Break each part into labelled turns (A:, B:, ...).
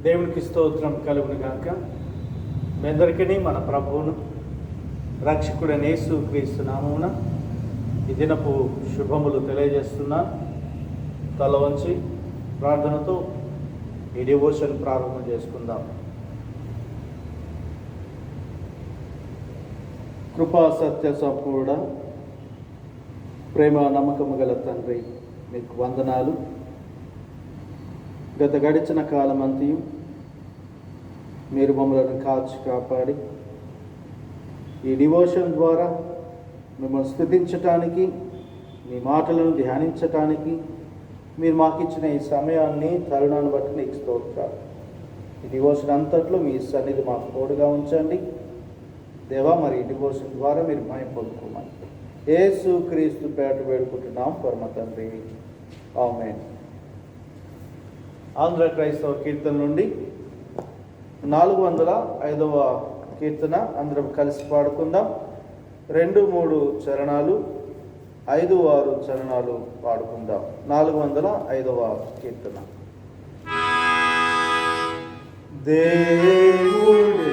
A: దేవునికి స్తోత్రం కలుగును గాక. మీ అందరికీ మన ప్రభువును రక్షకుడైన యేసుక్రీస్తు నామమున ఈ దినపు శుభములు తెలియజేస్తున్నాను. తల వంచి ప్రార్థనతో ఈ డివోషన్ ప్రారంభం చేసుకుందాం. కృపా సత్య సంపూర్ణ ప్రేమ నమ్మకము గల తండ్రి, మీకు వందనాలు. గత గడిచిన కాలమంతయు మీరు మమ్మల్ని కాచి కాపాడి ఈ డివోషన్ ద్వారా మిమ్మల్ని స్తుతించటానికి, మీ మాటలను ధ్యానించటానికి మీరు మాకు ఇచ్చిన ఈ సమయాన్ని, తరుణాన్ని బట్టి నీకు స్తోత్రాలు. ఈ డివోషన్ అంతట్లో మీ సన్నిధి మాకు తోడుగా ఉంచండి దేవా. మరి ఈ డివోషన్ ద్వారా మీరు మహిమ పొందుకోమని యేసుక్రీస్తు పేట వేడుకుంటున్నాం పరమ తండ్రి, ఆమేన్. ఆంధ్ర క్రైస్తవ కీర్తన నుండి 405వ కీర్తన అందరం కలిసి పాడుకుందాం. 2-3 చరణాలు, 5-6 చరణాలు పాడుకుందాం. 405వ కీర్తన. దేవుడే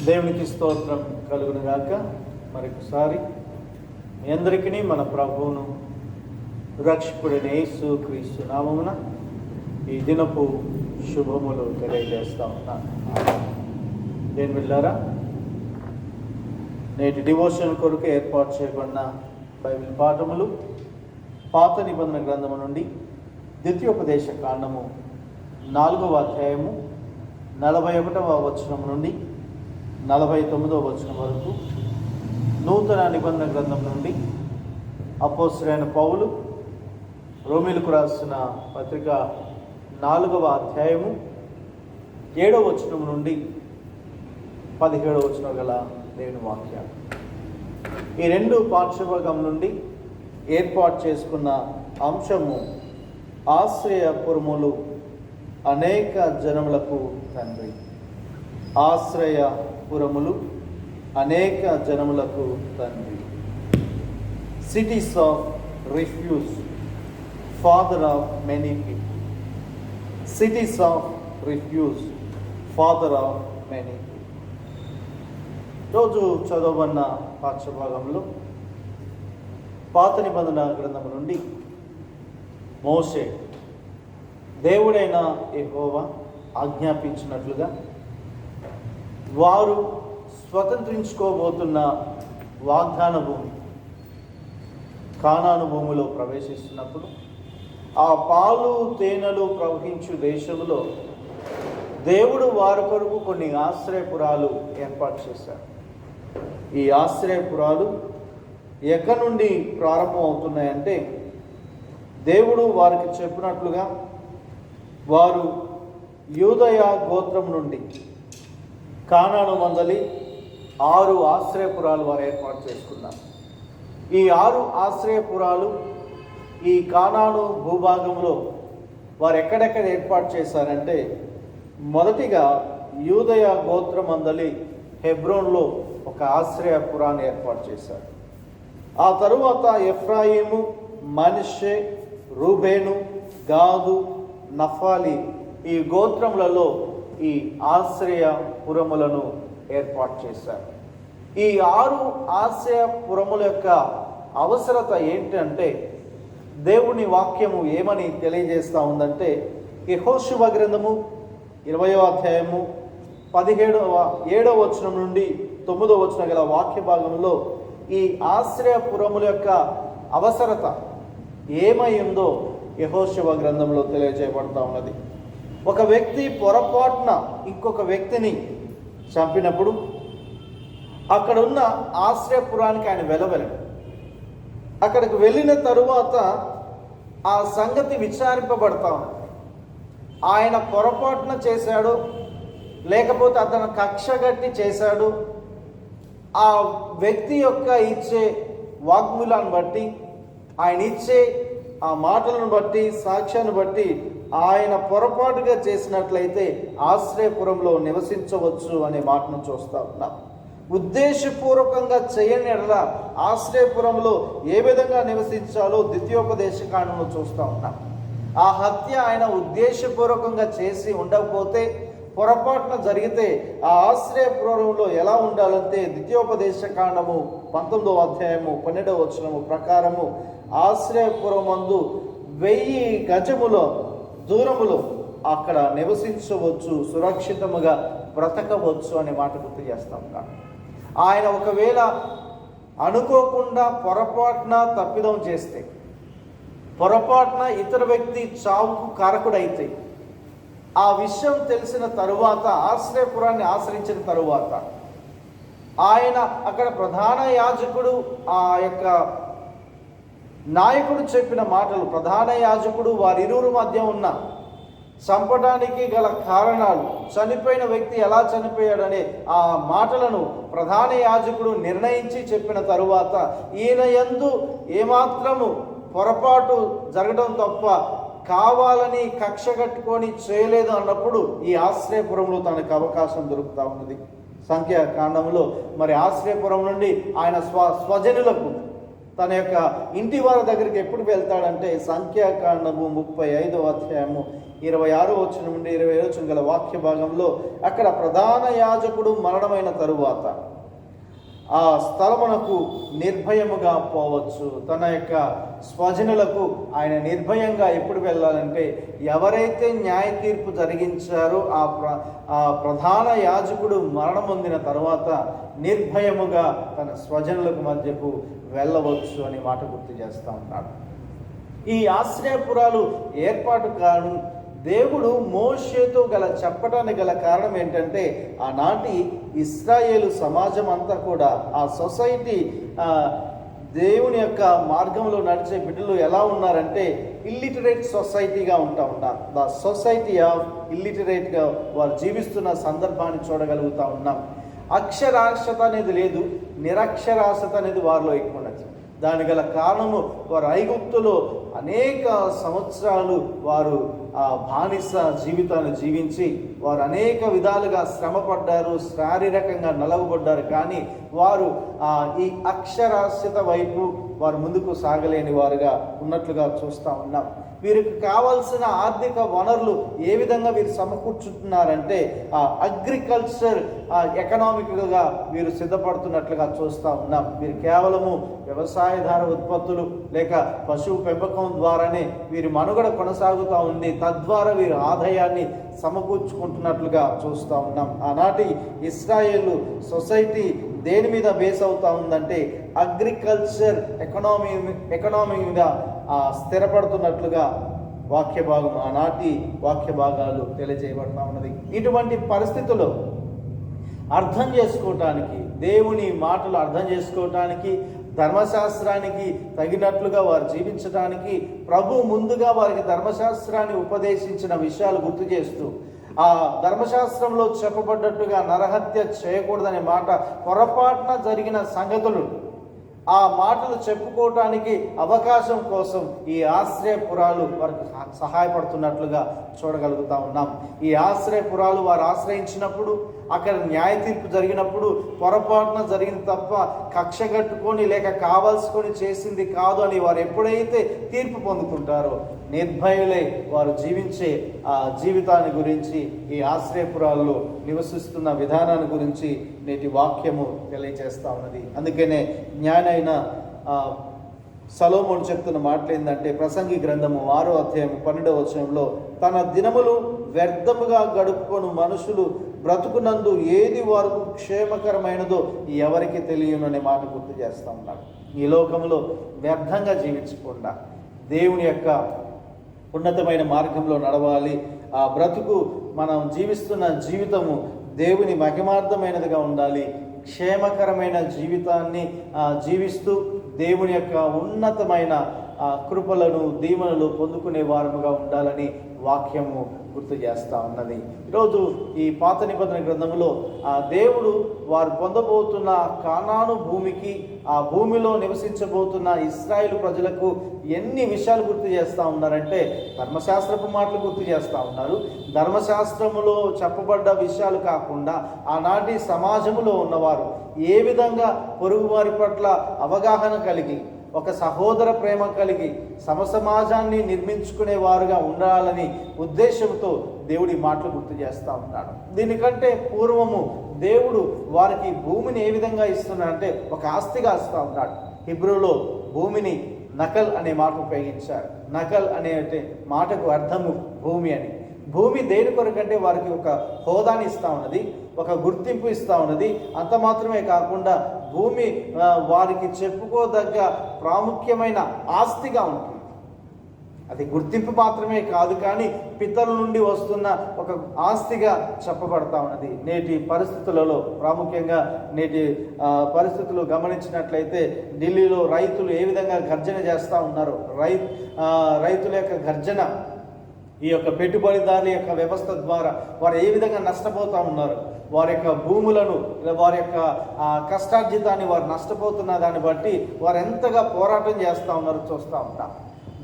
A: దేవునికి స్తోత్రం కలుగును గాక. మరొకసారి మీ అందరికీ మన ప్రభువును రక్షకుడైన యేసుక్రీస్తు నామమున ఈ దినపు శుభములు తెలియజేస్తా ఉన్నాను. నేను వెళ్ళారా నేటి డివోషన్ కొరకు ఏర్పాటు చేయబడిన బైబిల్ పాఠములు పాత నిబంధన గ్రంథము నుండి ద్వితీయోపదేశ కాండము 4వ అధ్యాయము 41వ వచనం నుండి 49వ వచనం వరకు, నూతన నిబంధన గ్రంథం నుండి అపోస్తలుడైన పౌలు రోమీయులకు రాసిన పత్రిక 4వ అధ్యాయము 7వ వచనం నుండి 17వ వచనం గల దేవుని వాక్యాలు. ఈ రెండు పాఠ్యభాగం నుండి ఏర్పాటు చేసుకున్న అంశము ఆశ్రయపురములు అనేక జనములకు తండ్రి. ఆశ్రయపురములు అనేక జనములకు తండ్రి. Cities of refuse, father of many people. Cities of refuse, father of many people. రోజు చదవబడిన పాఠ్యభాగంలో పాత నిబంధన గ్రంథం నుండి మోషే దేవుడైన యెహోవా ఆజ్ఞాపించినట్లుగా వారు స్వతంత్రించుకోబోతున్న వాగ్దాన భూమి కానాను భూమిలో ప్రవేశిస్తున్నప్పుడు ఆ పాలు తేనెలు ప్రవహించు దేశంలో దేవుడు వారి కొరకు కొన్ని ఆశ్రయపురాలు ఏర్పాటు చేశారు. ఈ ఆశ్రయపురాలు ఎక్కడి నుండి ప్రారంభం అవుతున్నాయంటే, దేవుడు వారికి చెప్పినట్లుగా వారు యూదయ గోత్రం నుండి కానాను మందలి 6 ఆశ్రయపురాలు వారు ఏర్పాటు చేసుకున్నారు. ఈ 6 ఆశ్రయపురాలు ఈ కానాను భూభాగంలో వారు ఎక్కడెక్కడ ఏర్పాటు చేశారంటే, మొదటిగా యూదయ గోత్రం మందలి హెబ్రోన్లో ఒక ఆశ్రయపురాన్ని ఏర్పాటు చేశారు. ఆ తరువాత ఎఫ్రాయిము, మనష్షే, రూబేను, గాదు, నఫాలి ఈ గోత్రములలో ఈ ఆశ్రయపురములను ఏర్పాటు చేశారు. ఈ 6 ఆశ్రయపురముల యొక్క అవసరత ఏంటంటే, దేవుని వాక్యము ఏమని తెలియజేస్తూ ఉందంటే, యెహోషువ గ్రంథము 20వ అధ్యాయము 7వ వచనం నుండి 9వ వచనం గల వాక్య భాగంలో ఈ ఆశ్రయపురముల యొక్క అవసరత ఏమై ఉందో యెహోషువ గ్రంథంలో తెలియజేయబడతా ఉన్నది. ఒక వ్యక్తి పొరపాటున ఇంకొక వ్యక్తిని చంపినప్పుడు అక్కడ ఉన్న ఆశ్రయపురానికి ఆయన వెళ్ళవలెను. అక్కడికి వెళ్ళిన తరువాత ఆ సంగతి విచారింపబడతా ఉంది. ఆయన పొరపాటున చేశాడు, లేకపోతే అతను కక్షగట్టి చేశాడు, ఆ వ్యక్తి యొక్క ఇచ్చే వాగ్మూలాన్ని బట్టి, ఆయన ఇచ్చే ఆ మాటలను బట్టి, సాక్ష్యాన్ని బట్టి ఆయన పొరపాటుగా చేసినట్లయితే ఆశ్రయపురంలో నివసించవచ్చు అనే మాటను చూస్తా ఉన్నాం. ఉద్దేశపూర్వకంగా చేయని ఎడల ఆశ్రయపురంలో ఏ విధంగా నివసించాలో ద్వితీయోపదేశ కాండంలో చూస్తూ ఉన్నాం. ఆ హత్య ఆయన ఉద్దేశపూర్వకంగా చేసి ఉండకపోతే, పొరపాటున జరిగితే ఆ ఆశ్రయపురంలో ఎలా ఉండాలంటే ద్వితీయోపదేశ కాండము 19వ అధ్యాయము 12వ వచనము ప్రకారము ఆశ్రయపురమందు 1000 గజముల దూరములో అక్కడ నివసించవచ్చు, సురక్షితముగా బ్రతకవచ్చు అనే మాట గుర్తు చేస్తాం. ఆయన ఒకవేళ అనుకోకుండా పొరపాటున తప్పిదం చేస్తే, పొరపాటున ఇతర వ్యక్తి చావుకు కారకుడైతే, ఆ విషయం తెలిసిన తరువాత ఆశ్రయపురాన్ని ఆశ్రయించిన తరువాత ఆయన అక్కడ ప్రధాన యాజకుడు ఆ యొక్క నాయకుడు చెప్పిన మాటలు, ప్రధాన యాజకుడు వారిరువురు మధ్య ఉన్న చంపడానికి గల కారణాలు, చనిపోయిన వ్యక్తి ఎలా చనిపోయాడనే ఆ మాటలను ప్రధాన యాజకుడు నిర్ణయించి చెప్పిన తరువాత ఈయన యందు ఏమాత్రము పొరపాటు జరగడం తప్ప కావాలని కక్ష కట్టుకొని చేయలేదు అన్నప్పుడు ఈ ఆశ్రయపురంలో తనకు అవకాశం దొరుకుతూ ఉన్నది. సంఖ్యాకాండంలో మరి ఆశ్రయపురం నుండి ఆయన స్వజనులకు తన యొక్క ఇంటి వారి దగ్గరికి ఎప్పుడు వెళ్తాడంటే సంఖ్యాకాండము 35వ అధ్యాయము 26వ వచనం నుండి 27వ వచనం గల వాక్య భాగంలో అక్కడ ప్రధాన యాజకుడు మరణమైన తరువాత ఆ స్థలమునకు నిర్భయముగా పోవచ్చు. తన యొక్క స్వజనులకు ఆయన నిర్భయంగా ఎప్పుడు వెళ్ళాలంటే, ఎవరైతే న్యాయ తీర్పు జరిగించారో ఆ ప్రధాన యాజకుడు మరణం పొందిన తర్వాత నిర్భయముగా తన స్వజనులకు మధ్యకు వెళ్ళవచ్చు అని మాట గుర్తు చేస్తూ ఉన్నాడు. ఈ ఆశ్రయపురాలు ఏర్పాటు కాను దేవుడు మోషేతో చెప్పడానికి గల కారణం ఏంటంటే, ఆనాటి ఇశ్రాయేలు సమాజం అంతా కూడా, ఆ సొసైటీ, దేవుని యొక్క మార్గంలో నడిచే బిడ్డలు ఎలా ఉన్నారంటే ఇల్లిటరేట్ సొసైటీగా ఉన్నారు. ద సొసైటీ ఆఫ్ ఇల్లిటరేట్గా వారు జీవిస్తున్న సందర్భాన్ని చూడగలుగుతూ ఉన్నాం. అక్షరాస్యత అనేది లేదు, నిరక్షరాస్యత అనేది వారిలో ఎక్కువ ఉన్నది. దాని గల కారణము, వారు ఐగుప్తులో అనేక సంవత్సరాలు వారు బానిస జీవితాన్ని జీవించి వారు అనేక విధాలుగా శ్రమపడ్డారు, శారీరకంగా నలగబడ్డారు. కానీ వారు ఈ అక్షరాస్యత వైపు వారు ముందుకు సాగలేని వారుగా ఉన్నట్లుగా చూస్తూ ఉన్నాం. వీరికి కావాల్సిన ఆర్థిక వనరులు ఏ విధంగా వీరు సమకూర్చుతున్నారంటే, అగ్రికల్చర్ ఎకనామిక్గా వీరు సిద్ధపడుతున్నట్లుగా చూస్తూ ఉన్నాం. వీరు కేవలము వ్యవసాయధార ఉత్పత్తులు లేక పశువు పెంపకం ద్వారానే వీరి మనుగడ కొనసాగుతూ ఉంది. తద్వారా వీరు ఆదాయాన్ని సమకూర్చుకుంటున్నట్లుగా చూస్తూ ఉన్నాం. ఆనాటి ఇశ్రాయేలు సొసైటీ దేని మీద బేస్ అవుతా ఉందంటే అగ్రికల్చర్ ఎకనామీ మీద స్థిరపడుతున్నట్లుగా ఆనాటి వాక్య భాగాలు తెలియజేయబడతా ఉన్నది. ఇటువంటి పరిస్థితుల్లో అర్థం చేసుకోవటానికి, దేవుని మాటలు అర్థం చేసుకోవటానికి, ధర్మశాస్త్రానికి తగినట్లుగా వారు జీవించడానికి ప్రభు ముందుగా వారికి ధర్మశాస్త్రాన్ని ఉపదేశించిన విషయాలు గుర్తు చేస్తూ, ఆ ధర్మశాస్త్రంలో చెప్పబడ్డట్టుగా నరహత్య చేయకూడదనే మాట పొరపాటున జరిగిన సంగతులు, ఆ మాటలు చెప్పుకోవటానికి అవకాశం కోసం ఈ ఆశ్రయపురాలు వారికి సహాయపడుతున్నట్లుగా చూడగలుగుతా ఉన్నాం. ఈ ఆశ్రయపురాలు వారు ఆశ్రయించినప్పుడు, అక్కడ న్యాయ తీర్పు జరిగినప్పుడు పొరపాటున జరిగింది తప్ప కక్ష కట్టుకొని లేక కావాల్సుకొని చేసింది కాదు అని వారు ఎప్పుడైతే తీర్పు పొందుకుంటారో, నిర్భయులై వారు జీవించే ఆ జీవితాన్ని గురించి, ఈ ఆశ్రయపురాల్లో నివసిస్తున్న విధానాన్ని గురించి నేటి వాక్యము తెలియజేస్తూ ఉన్నది. అందుకనే జ్ఞానైన సొలొమోను చెప్తున్న మాటలు ఏంటంటే, ప్రసంగి గ్రంథము 6వ అధ్యాయం 12వ వచనంలో, తన దినములు వ్యర్థముగా గడుపుకొను మనుషులు బ్రతుకునందు ఏది వరకు క్షేమకరమైనదో ఎవరికి తెలియను అనే మాట గుర్తు చేస్తూ ఉన్నాడు. ఈ లోకంలో వ్యర్థంగా జీవించకుండా దేవుని యొక్క ఉన్నతమైన మార్గంలో నడవాలి. ఆ బ్రతుకు, మనం జీవిస్తున్న జీవితము దేవుని మహిమార్థమైనదిగా ఉండాలి. క్షేమకరమైన జీవితాన్ని జీవిస్తూ దేవుని యొక్క ఉన్నతమైన కృపలను, దీవెనలు పొందుకునే వారముగా ఉండాలని వాక్యము గుర్తు చేస్తూ ఉన్నది. ఈరోజు ఈ పాత నిబంధన గ్రంథంలో దేవుడు వారు పొందబోతున్న కానాను భూమికి, ఆ భూమిలో నివసించబోతున్న ఇశ్రాయేలు ప్రజలకు ఎన్ని విషయాలు గుర్తు చేస్తూ ఉన్నారంటే, ధర్మశాస్త్రపు మాటలు గుర్తు చేస్తూ ఉన్నారు. ధర్మశాస్త్రములో చెప్పబడ్డ విషయాలు కాకుండా ఆనాటి సమాజంలో ఉన్నవారు ఏ విధంగా పొరుగువారి పట్ల అవగాహన కలిగి, ఒక సహోదర ప్రేమ కలిగి సమసమాజాన్ని నిర్మించుకునే వారుగా ఉండాలని ఉద్దేశంతో దేవుడి మాటలు గుర్తు చేస్తూ ఉన్నాడు. దీనికంటే పూర్వము దేవుడు వారికి భూమిని ఏ విధంగా ఇస్తున్నాడంటే ఒక ఆస్తిగా ఇస్తూ ఉన్నాడు. హిబ్రూలో భూమిని నకల్ అనే మాట ఉపయోగించారు. నకల్ అనే మాటకు అర్థము భూమి అని. భూమి దేని కొరకంటే వారికి ఒక హోదాని ఇస్తూ ఉన్నది, ఒక గుర్తింపు ఇస్తూ ఉన్నది. అంత మాత్రమే కాకుండా భూమి వారికి చెప్పుకోదగ్గ ప్రాముఖ్యమైన ఆస్తిగా ఉంటుంది. అది గుర్తింపు మాత్రమే కాదు, కానీ పితరుల నుండి వస్తున్న ఒక ఆస్తిగా చెప్పబడతా ఉన్నది. నేటి పరిస్థితులలో, ప్రాముఖ్యంగా నేటి పరిస్థితులు గమనించినట్లయితే ఢిల్లీలో రైతులు ఏ విధంగా గర్జన చేస్తూ ఉన్నారు. రైతుల యొక్క గర్జన, ఈ యొక్క పెట్టుబడిదారుల యొక్క వ్యవస్థ ద్వారా వారు ఏ విధంగా నష్టపోతూ ఉన్నారు, వారి యొక్క భూములను, వారి యొక్క కష్టార్జితాన్ని వారు నష్టపోతున్న దాన్ని బట్టి వారు ఎంతగా పోరాటం చేస్తూ ఉన్నారో చూస్తూ ఉంటాం.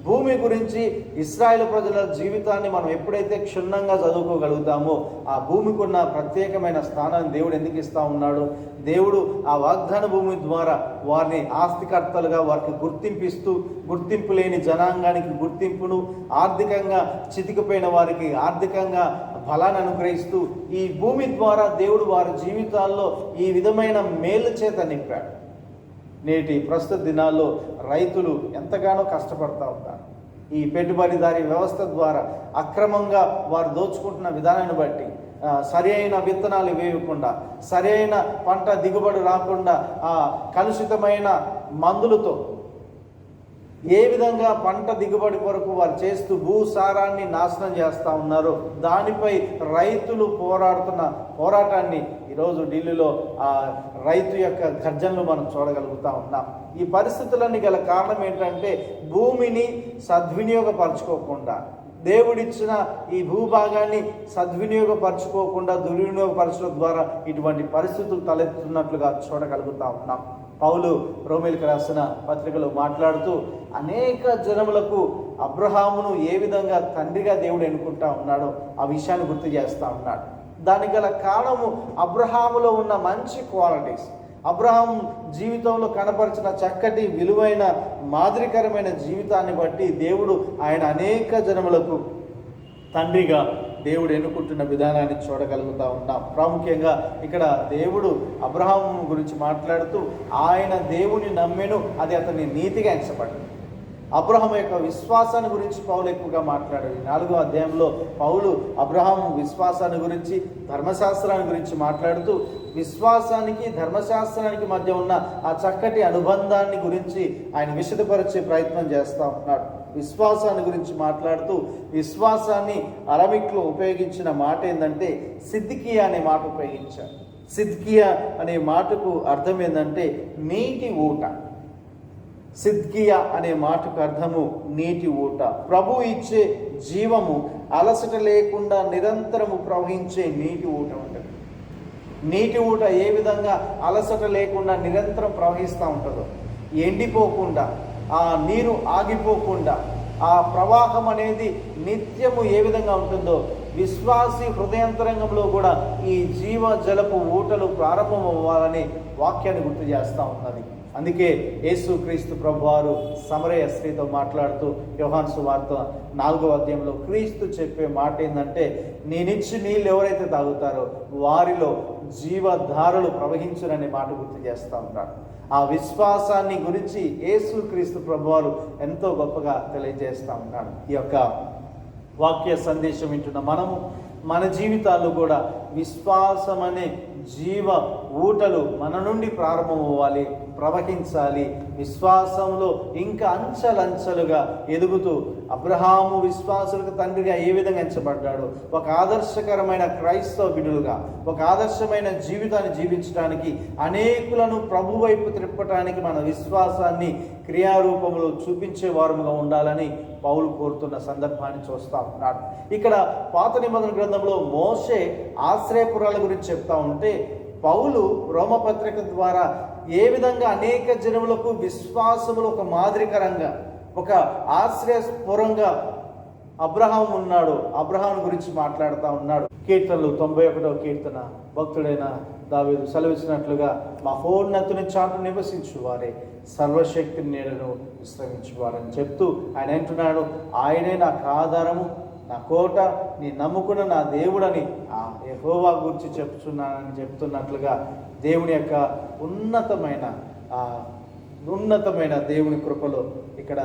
A: భూమి గురించి ఇశ్రాయేలు ప్రజల జీవితాన్ని మనం ఎప్పుడైతే క్షుణ్ణంగా చదువుకోగలుగుతామో, ఆ భూమికి ఉన్న ప్రత్యేకమైన స్థానాన్ని దేవుడు ఎందుకు ఇస్తూ ఉన్నాడు, దేవుడు ఆ వాగ్దాన భూమి ద్వారా వారిని ఆస్తికర్తలుగా వారికి గుర్తింపిస్తూ, గుర్తింపు లేని జనాంగానికి గుర్తింపును, ఆర్థికంగా చితికిపోయిన వారికి ఆర్థికంగా ఫలాన్ని అనుగ్రహిస్తూ ఈ భూమి ద్వారా దేవుడు వారి జీవితాల్లో ఈ విధమైన మేలు చేత నింపాడు. నేటి ప్రస్తుత దినాల్లో రైతులు ఎంతగానో కష్టపడుతూ ఉంటారు. ఈ పెట్టుబడిదారీ వ్యవస్థ ద్వారా అక్రమంగా వారు దోచుకుంటున్న విధానాన్ని బట్టి సరి అయిన విత్తనాలు వేయకుండా, సరి అయిన పంట దిగుబడి రాకుండా కలుషితమైన మందులతో ఏ విధంగా పంట దిగుబడి కొరకు వారు చేస్తూ భూసారాన్ని నాశనం చేస్తూ ఉన్నారో దానిపై రైతులు పోరాడుతున్న పోరాటాన్ని ఈరోజు ఢిల్లీలో రైతు యొక్క గర్జనలు మనం చూడగలుగుతూ ఉన్నాం. ఈ పరిస్థితులన్నీ గల కారణం ఏంటంటే భూమిని సద్వినియోగపరచుకోకుండా, దేవుడిచ్చిన ఈ భూభాగాన్ని సద్వినియోగపరచుకోకుండా దుర్వినియోగపరచడం ద్వారా ఇటువంటి పరిస్థితులు తలెత్తున్నట్లుగా చూడగలుగుతా ఉన్నాం. పౌలు రోమీయులకు రాసిన పత్రికలో మాట్లాడుతూ అనేక జనములకు అబ్రహామును ఏ విధంగా తండ్రిగా దేవుడు ఎన్నుకుంటా ఉన్నాడో ఆ విషయాన్ని గుర్తు చేస్తూ ఉన్నాడు. దానికి గల కారణము అబ్రహాములో ఉన్న మంచి క్వాలిటీస్, అబ్రహాం జీవితంలో కనపరిచిన చక్కటి విలువైన మాదిరికరమైన జీవితాన్ని బట్టి దేవుడు ఆయన అనేక జనములకు తండ్రిగా దేవుడు ఎన్నుకుంటున్న విధానాన్ని చూడగలుగుతూ ఉన్నాం. ప్రాముఖ్యంగా ఇక్కడ దేవుడు అబ్రహాము గురించి మాట్లాడుతూ ఆయన దేవుని నమ్మెను, అది అతని నీతిగా ఎంచబడింది. అబ్రహాము యొక్క విశ్వాసాన్ని గురించి పౌలు ఎక్కువగా మాట్లాడాడు. 4వ అధ్యాయంలో పౌలు అబ్రహాము విశ్వాసాన్ని గురించి, ధర్మశాస్త్రాన్ని గురించి మాట్లాడుతూ విశ్వాసానికి ధర్మశాస్త్రానికి మధ్య ఉన్న ఆ చక్కటి అనుబంధాన్ని గురించి ఆయన విశదపరిచే ప్రయత్నం చేస్తూ ఉన్నాడు. విశ్వాసాన్ని గురించి మాట్లాడుతూ విశ్వాసాన్ని అరబిక్లో ఉపయోగించిన మాట ఏంటంటే సిద్కియా అనే మాట ఉపయోగించారు. సిద్కియా అనే మాటకు అర్థం ఏంటంటే నీటి ఊట. సిద్కియా అనే మాటకు అర్థము నీటి ఊట. ప్రభు ఇచ్చే జీవము అలసట లేకుండా నిరంతరము ప్రవహించే నీటి ఊట ఉంటుంది. నీటి ఊట ఏ విధంగా అలసట లేకుండా నిరంతరం ప్రవహిస్తూ ఉంటుందో, ఎండిపోకుండా, ఆ నీరు ఆగిపోకుండా, ఆ ప్రవాహం అనేది నిత్యము ఏ విధంగా ఉంటుందో విశ్వాసి హృదయాంతరంగంలో కూడా ఈ జీవ జలపు ఊటలు ప్రారంభం అవ్వాలని వాక్యాన్ని గుర్తు చేస్తూ ఉన్నది. అందుకే యేసుక్రీస్తు ప్రభువారు సమరయ స్త్రీతో మాట్లాడుతూ యోహాను సువార్త 4వ అధ్యాయంలో క్రీస్తు చెప్పే మాట ఏంటంటే, నేనిచ్చి నీళ్ళు ఎవరైతే తాగుతారో వారిలో జీవధారలు ప్రవహించుననే మాట గుర్తు చేస్తూ ఉంటాడు. ఆ విశ్వాసాన్ని గురించి యేసుక్రీస్తు ప్రభువారు ఎంతో గొప్పగా తెలియజేస్తూ ఉన్నాడు. ఈ యొక్క వాక్య సందేశం వింటున్న మనము మన జీవితాల్లో కూడా విశ్వాసం అనే జీవ ఊటలు మన నుండి ప్రారంభమవ్వాలి, ప్రవహించాలి. విశ్వాసంలో ఇంకా అంచెలంచెలుగా ఎదుగుతూ అబ్రహాము విశ్వాసులకు తండ్రిగా ఏ విధంగా ఎంచబడ్డాడు, ఒక ఆదర్శకరమైన క్రైస్తవ బిడ్డలుగా ఒక ఆదర్శమైన జీవితాన్ని జీవించడానికి, అనేకులను ప్రభు వైపు త్రిప్పటానికి మన విశ్వాసాన్ని క్రియారూపంలో చూపించే వారముగా ఉండాలని పౌలు కోరుతున్న సందర్భాన్ని చూస్తూ ఉన్నాడు. ఇక్కడ పాత నిబంధన గ్రంథంలో మోషే ఆశ్రయపురాల గురించి చెప్తా ఉంటే పౌలు రోమపత్రిక ద్వారా ఏ విధంగా అనేక జనములకు విశ్వాసములు ఒక మాదిరికరంగా, ఒక ఆశ్రయపురంగా అబ్రహాం ఉన్నాడు, అబ్రహాం గురించి మాట్లాడుతూ ఉన్నాడు. కీర్తనలు 91వ కీర్తన భక్తుడైన దావీదు సెలవిచ్చినట్లుగా మహోన్నతుని చాటు నివసించు వారే సర్వశక్తిని నీడను విశ్రమించువారని చెప్తూ ఆయన అంటున్నాడు, ఆయనే నాకు ఆధారము, నా కోట, నీ నమ్ముకున్న నా దేవుడని ఆ యెహోవా గురించి చెప్తున్నానని చెప్తున్నట్లుగా దేవుని యొక్క ఉన్నతమైన దేవుని కృపలో ఇక్కడ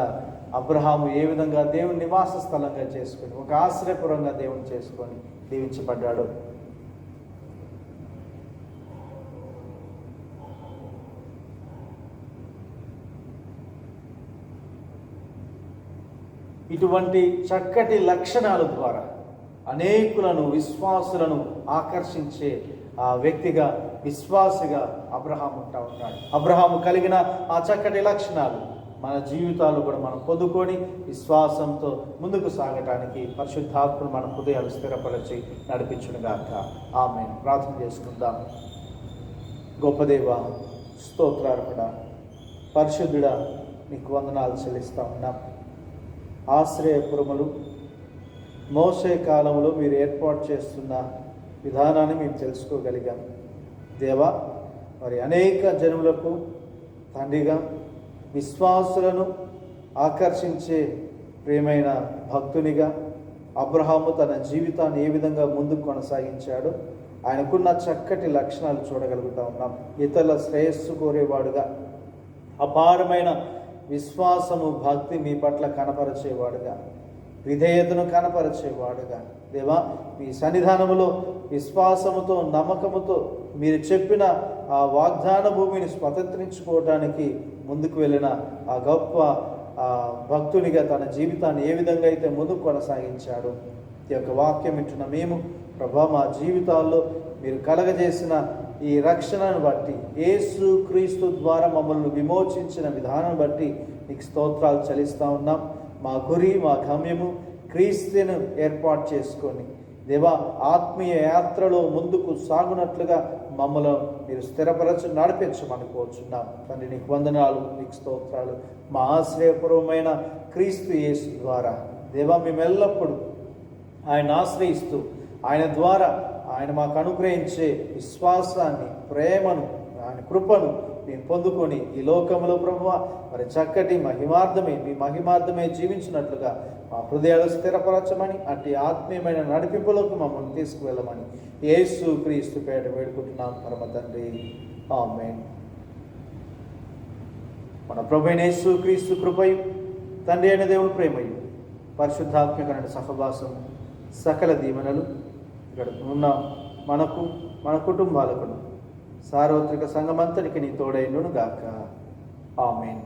A: అబ్రహాము ఏ విధంగా దేవుని నివాస స్థలంగా చేసుకొని, ఒక ఆశ్రయపురంగా దేవుని చేసుకొని దీవించబడ్డాడు. ఇటువంటి చక్కటి లక్షణాల ద్వారా అనేకులను విశ్వాసులను ఆకర్షించే ఆ వ్యక్తిగా, విశ్వాసిగా అబ్రహాం ఉంటా ఉన్నాడు. అబ్రహాము కలిగిన ఆ చక్కటి లక్షణాలు మన జీవితాలు కూడా మనం పొందుకొని విశ్వాసంతో ముందుకు సాగటానికి పరిశుద్ధాత్మను మన హృదయాలు స్థిరపరిచి నడిపించునుగాక. ఆమేన్. ప్రార్థన చేసుకుందాం. గొప్ప దేవ, స్తోత్రార్పణ, పరిశుద్ధుడా, నీకు వందనాలు చెల్లిస్తా ఉన్నాం. ఆశ్రయపురములు మోసే కాలంలో మీరు ఏర్పాటు చేస్తున్న విధానాన్ని మేము తెలుసుకోగలిగాం. దేవా, మరి అనేక జనులకు తండ్రిగా విశ్వాసులను ఆకర్షించే ప్రియమైన భక్తునిగా, అబ్రహాము తన జీవితాన్ని ఏ విధంగా ముందుకు కొనసాగించాడో ఆయనకున్న చక్కటి లక్షణాలు చూడగలుగుతా ఉన్నాం. ఇతరుల శ్రేయస్సు కోరేవాడుగా, అపారమైన విశ్వాసము భక్తి మీ పట్ల కనపరిచేవాడుగా, విధేయతను కనపరిచేవాడుగా, దేవా మీ సన్నిధానములో విశ్వాసముతో నమ్మకముతో మీరు చెప్పిన ఆ వాగ్దాన భూమిని స్వతంత్రించుకోవడానికి ముందుకు వెళ్ళిన ఆ గొప్ప భక్తునిగా తన జీవితాన్ని ఏ విధంగా అయితే ముందుకు కొనసాగించాడు, ఈ యొక్క వాక్యం వింటున్న మేము ప్రభా మా జీవితాల్లో మీరు కలగజేసిన ఈ రక్షణను బట్టి, యేసు క్రీస్తు ద్వారా మమ్మల్ని విమోచించిన విధానం బట్టి నీకు స్తోత్రాలు చెల్లిస్తూ ఉన్నాం. మా గురి, మా గమ్యము క్రీస్తును ఏర్పాటు చేసుకొని దేవా ఆత్మీయ యాత్రలో ముందుకు సాగునట్లుగా మమ్మల్ని మీరు స్థిరపరచు నడిపించమని కోరుచున్నాం. తండ్రి నీకు వందనాలు, నీకు స్తోత్రాలు. మా ఆశ్రయపూర్వమైన క్రీస్తు యేసు ద్వారా దేవా మేము ఎల్లప్పుడూ ఆయన ఆశ్రయిస్తూ ఆయన ద్వారా ఆయన మాకు అనుగ్రహించే విశ్వాసాన్ని, ప్రేమను, ఆయన కృపను మేము పొందుకొని ఈ లోకంలో ప్రభువా మరి చక్కటి మహిమార్థమే మీ మహిమార్థమే జీవించినట్లుగా మా హృదయాలు స్థిరపరచమని, అట్టి ఆత్మీయమైన నడిపింపులోకి మమ్మల్ని తీసుకువెళ్ళమని యేసు క్రీస్తు పేట వేడుకుంటున్నాం పరమ తండ్రి. ఆమేన్. మన ప్రభువైన యేసు క్రీస్తు కృపయు, తండ్రి అయిన దేవుని ప్రేమయు, పరిశుద్ధాత్మకమైన సహవాసం, సకల దీవెనలు ఇక్కడ ఉన్న మనకు, మన కుటుంబాలకు, సార్వత్రిక సంఘమంతటికి నీ తోడైండును గాక. ఆమేన్.